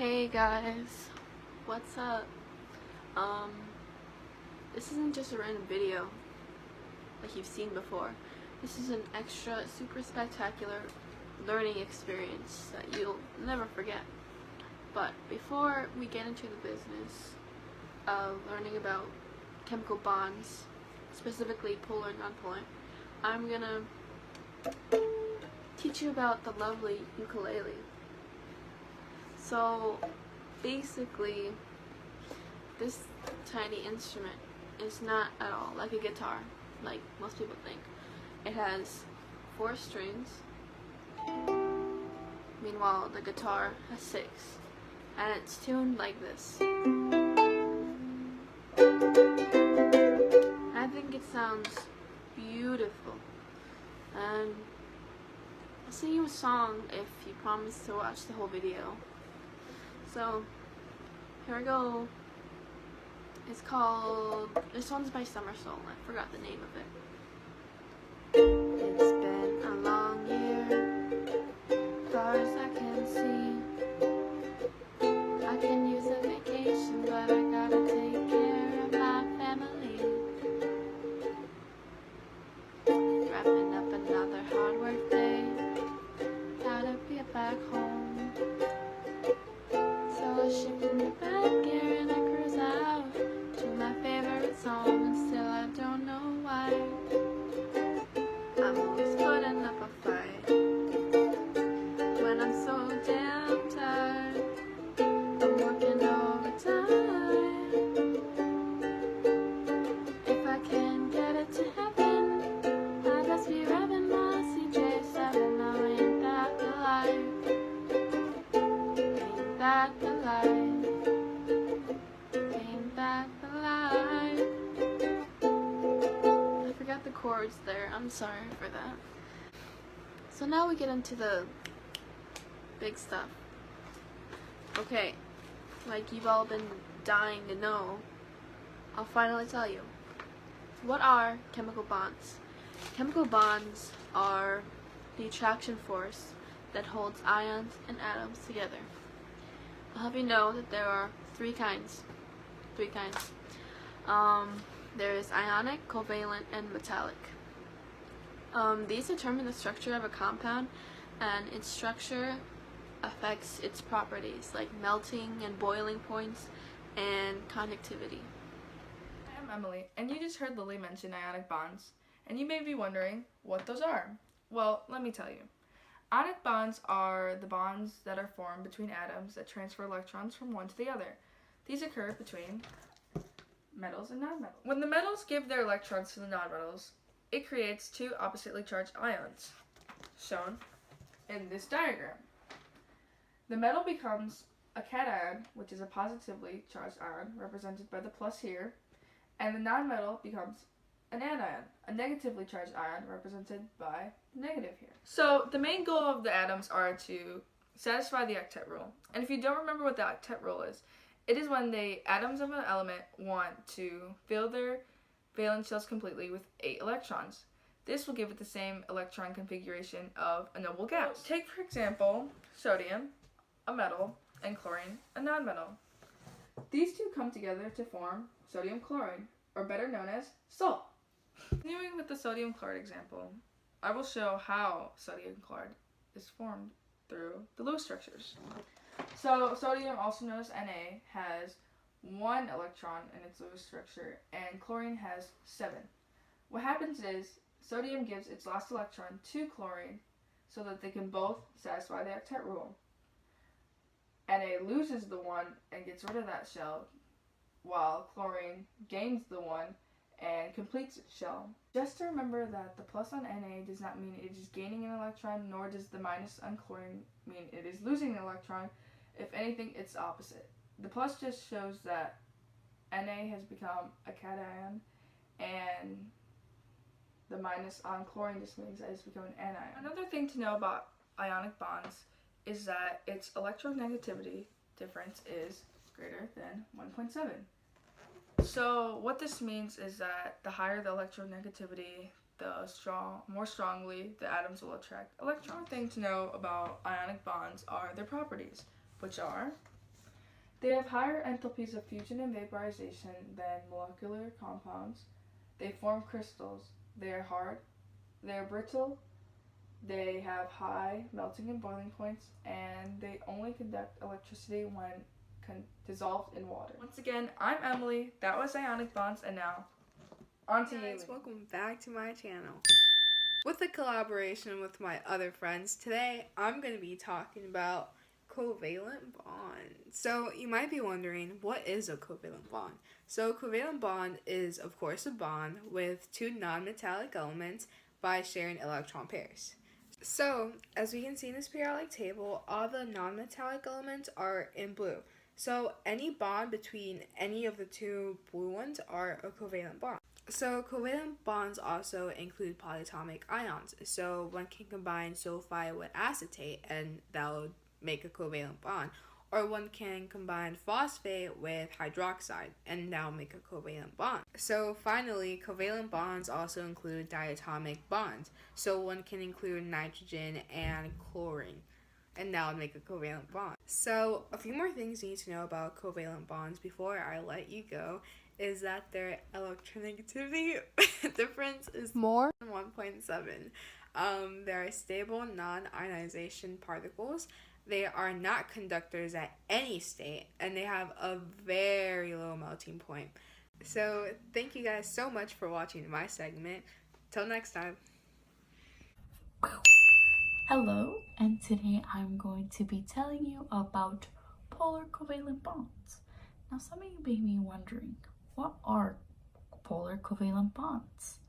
Hey guys, what's up? This isn't just a random video like you've seen before. This is an extra, super spectacular learning experience that you'll never forget. But before we get into the business of learning about chemical bonds, specifically polar and nonpolar, I'm gonna teach you about the lovely ukulele. So basically, this tiny instrument is not at all like a guitar, like most people think. It has 4 strings, meanwhile the guitar has 6, and it's tuned like this. I think it sounds beautiful, and I'll sing you a song if you promise to watch the whole video. So, here I go. It's called, this one's by Summer Soul. I forgot the name of it. It's been a long year, far as I can see. I can use a vacation, but I gotta take care of my family. Wrapping up another hard work day, gotta be back home. Shifting the bad gear and I cruise out to my favorite song, and still I don't know why. I'm always putting up a fight when I'm so damn tired. I'm working overtime. If I can get it to heaven, I best be revving my CJ7. Now ain't that the life? Ain't that the life? Ain't that the life? I forgot the chords there. I'm sorry for that. So now we get into the big stuff. Okay, like you've all been dying to know, I'll finally tell you. What are chemical bonds? Chemical bonds are the attraction force that holds ions and atoms together. I'll have you know that there are three kinds. There is ionic, covalent, and metallic. These determine the structure of a compound, and its structure affects its properties like melting and boiling points and conductivity. Hi, I'm Emily, and you just heard Lily mention ionic bonds, and you may be wondering what those are. Well, let me tell you. Ionic bonds are the bonds that are formed between atoms that transfer electrons from one to the other. These occur between metals and nonmetals. When the metals give their electrons to the nonmetals, it creates 2 oppositely charged ions, shown in this diagram. The metal becomes a cation, which is a positively charged ion, represented by the plus here, and the nonmetal becomes an anion, a negatively charged ion, represented by the negative here. So the main goal of the atoms are to satisfy the octet rule. And if you don't remember what the octet rule is, it is when the atoms of an element want to fill their valence shells completely with 8 electrons. This will give it the same electron configuration of a noble gas. So take, for example, sodium, a metal, and chlorine, a nonmetal. These two come together to form sodium chloride, or better known as salt. Continuing with the sodium chloride example, I will show how sodium chloride is formed through the Lewis structures. So sodium, also known as Na, has 1 electron in its Lewis structure, and chlorine has 7. What happens is sodium gives its last electron to chlorine so that they can both satisfy the octet rule. Na loses the 1 and gets rid of that shell, while chlorine gains the 1 and completes its shell. Just to remember that the plus on Na does not mean it is gaining an electron, nor does the minus on chlorine mean it is losing an electron. If anything, it's the opposite. The plus just shows that Na has become a cation, and the minus on chlorine just means that it's become an anion. Another thing to know about ionic bonds is that its electronegativity difference is greater than 1.7. So what this means is that the higher the electronegativity, the more strongly the atoms will attract electrons. One thing to know about ionic bonds are their properties, which are They have higher enthalpies of fusion and vaporization than molecular compounds. They form crystals. They are hard. They are brittle. They have high melting and boiling points, and they only conduct electricity when dissolved in water. Once again, I'm Emily. That was ionic bonds, and now on to Guys, Yaileen. welcome back to my channel. With a collaboration with my other friends, today I'm going to be talking about covalent bonds. So you might be wondering, what is a covalent bond? So a covalent bond is, of course, a bond with two non-metallic elements by sharing electron pairs. So, as we can see in this periodic table, all the non-metallic elements are in blue. So any bond between any of the two blue ones are a covalent bond. So covalent bonds also include polyatomic ions. So one can combine sulfide with acetate and that will make a covalent bond. Or one can combine phosphate with hydroxide and that will make a covalent bond. So finally, covalent bonds also include diatomic bonds. So one can include nitrogen and chlorine and that would make a covalent bond. So a few more things you need to know about covalent bonds before I let you go is that their electronegativity difference is more than 1.7. They are stable non-ionization particles. They are not conductors at any state, and they have a very low melting point. So thank you guys so much for watching my segment. Till next time. Hello, and today I'm going to be telling you about polar covalent bonds. Now some of you may be wondering, what are polar covalent bonds?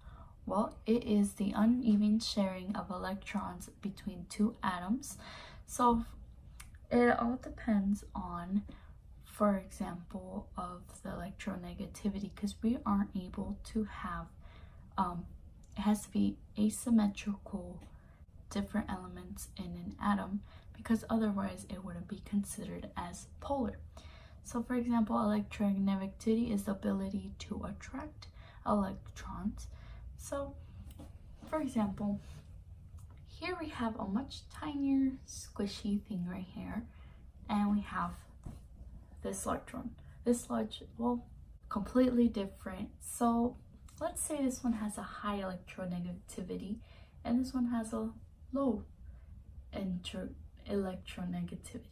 Well, it is the uneven sharing of electrons between two atoms. So it all depends on, for example, of the electronegativity, because we aren't able to have, it has to be asymmetrical different elements in an atom, because otherwise it wouldn't be considered as polar. So for example, electronegativity is the ability to attract electrons. So for example, here we have a much tinier squishy thing right here, and we have this electron. This large, well, completely different. So let's say this one has a high electronegativity and this one has a low electronegativity.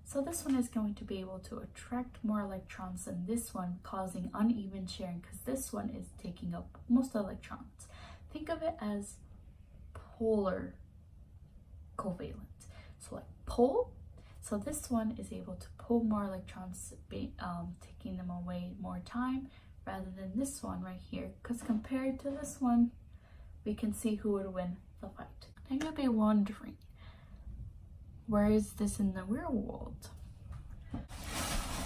So this one is going to be able to attract more electrons than this one, causing uneven sharing because this one is taking up most electrons. Think of it as polar covalent. So like pole, so this one is able to pull more electrons, taking them away more time, rather than this one right here, because compared to this one, we can see who would win the fight. Now you'll be wondering, where is this in the real world?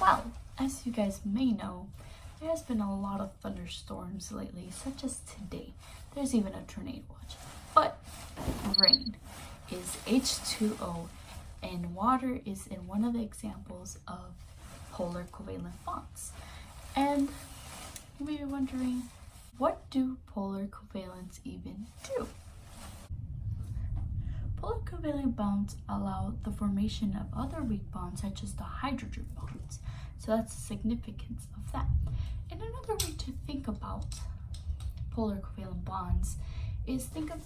Well, as you guys may know, there has been a lot of thunderstorms lately, such as today. There's even a tornado watch. But rain is H2O, and water is in one of the examples of polar covalent bonds. And you may be wondering, what do polar covalents even do? Polar covalent bonds allow the formation of other weak bonds, such as the hydrogen bonds. So that's the significance of that. And another way to think about polar covalent bonds is think of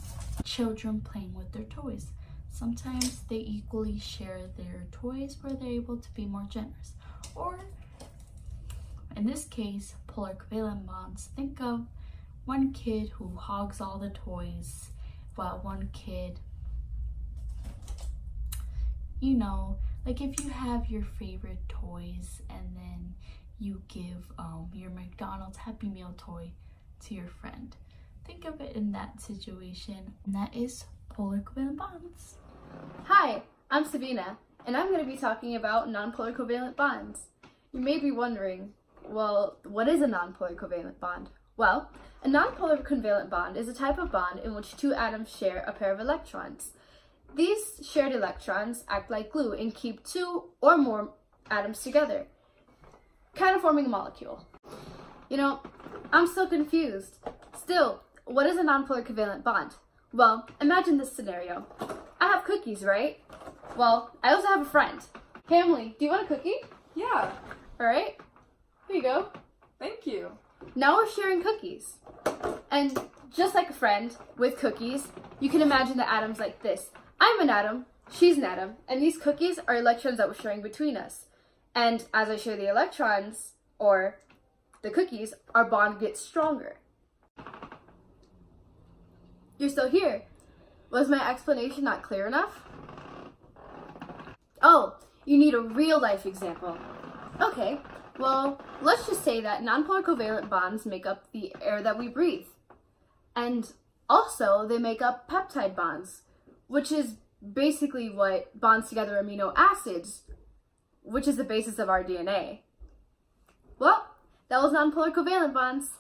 children playing with their toys. Sometimes they equally share their toys where they're able to be more generous. Or in this case, polar covalent bonds, think of one kid who hogs all the toys while one kid, you know, like if you have your favorite toys and then you give your McDonald's Happy Meal toy to your friend. Think of it in that situation, and that is polar covalent bonds. Hi, I'm Savina, and I'm going to be talking about non-polar covalent bonds. You may be wondering, well, what is a non-polar covalent bond? Well, a non-polar covalent bond is a type of bond in which two atoms share a pair of electrons. These shared electrons act like glue and keep two or more atoms together, kind of forming a molecule. You know, I'm still confused. Still, what is a non-polar covalent bond? Well, imagine this scenario. I have cookies, right? Well, I also have a friend. Hey Emily, do you want a cookie? Yeah, Alright? Here you go. Thank you. Now we're sharing cookies. And just like a friend with cookies, you can imagine the atoms like this. I'm an atom, she's an atom, and these cookies are electrons that we're sharing between us. And as I share the electrons, or the cookies, our bond gets stronger. You're still here. Was my explanation not clear enough? Oh, you need a real life example. Okay, well, let's just say that nonpolar covalent bonds make up the air that we breathe. And also, they make up peptide bonds, which is basically what bonds together amino acids, which is the basis of our DNA. Well, that was nonpolar covalent bonds.